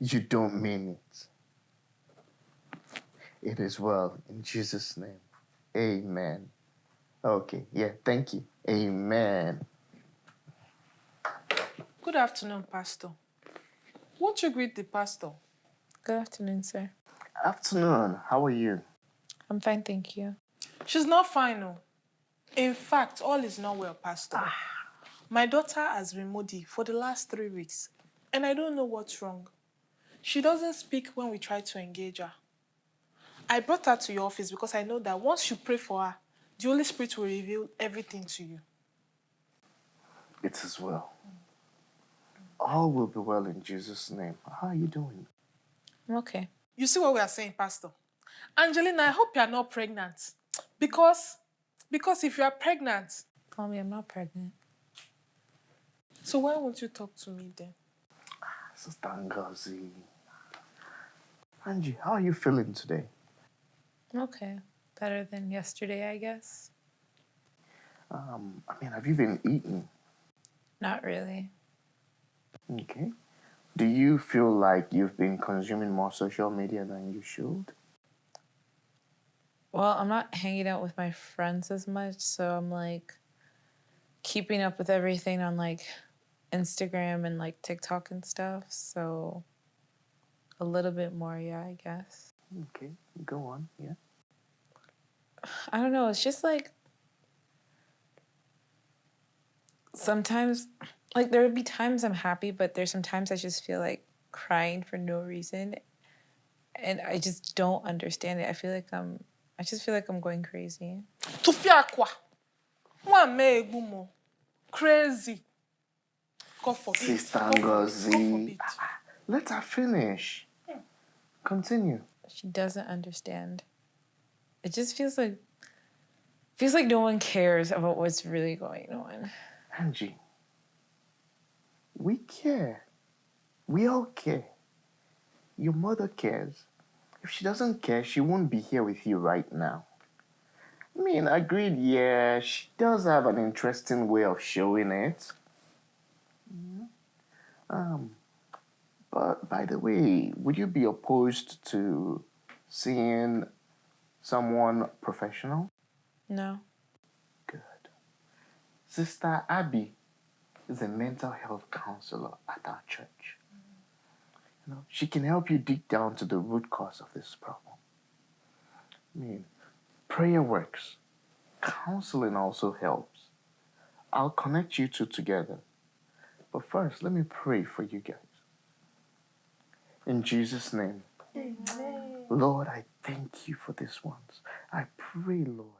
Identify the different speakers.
Speaker 1: You don't mean it. It is well, in Jesus' name. Amen. Okay, yeah, thank you. Amen.
Speaker 2: Good afternoon, Pastor. Won't you greet the pastor?
Speaker 3: Good afternoon, sir.
Speaker 1: Afternoon, how are you?
Speaker 3: I'm fine, thank you.
Speaker 2: She's not fine, no. In fact, all is not well, Pastor. My daughter has been moody for the last 3 weeks, and I don't know what's wrong. She doesn't speak when we try to engage her. I brought her to your office because I know that once you pray for her, the Holy Spirit will reveal everything to you.
Speaker 1: It is well. All will be well in Jesus' name. How are you doing?
Speaker 3: I'm okay.
Speaker 2: You see what we are saying, Pastor? Angelina, I hope you are not pregnant. Because if you are pregnant...
Speaker 3: Mommy, I'm not pregnant.
Speaker 2: So why won't you talk to me then?
Speaker 1: Sister Ngozi. Angie, how are you feeling today?
Speaker 3: I'm okay. Better than yesterday, I guess.
Speaker 1: Have you been eating?
Speaker 3: Not really.
Speaker 1: Okay. Do you feel like you've been consuming more social media than you should?
Speaker 3: Well, I'm not hanging out with my friends as much, so I'm like keeping up with everything on like Instagram and like TikTok and stuff. So a little bit more, yeah, I guess.
Speaker 1: Okay, go on, yeah.
Speaker 3: I don't know. It's just like sometimes, like there would be times I'm happy, but there's sometimes I just feel like crying for no reason, and I just don't understand it. I just feel like I'm going crazy.
Speaker 2: Tufiakwa. One me egumo. Crazy. God forbid.
Speaker 1: Sister
Speaker 2: God
Speaker 1: Ngozi.
Speaker 2: forbid.
Speaker 1: Let her finish. Continue.
Speaker 3: She doesn't understand. It just feels like no one cares about what's really going on.
Speaker 1: Angie, we care. We all care. Your mother cares. If she doesn't care, she won't be here with you right now. I mean, agreed, yeah, she does have an interesting way of showing it. But by the way, would you be opposed to seeing someone professional?
Speaker 3: No.
Speaker 1: Good. Sister Abby is a mental health counselor at our church. She can help you dig down to the root cause of this problem. I mean, prayer works. Counseling also helps. I'll connect you two together. But first, let me pray for you guys. In Jesus' name. Amen. Lord, I thank you for these ones. I pray, Lord,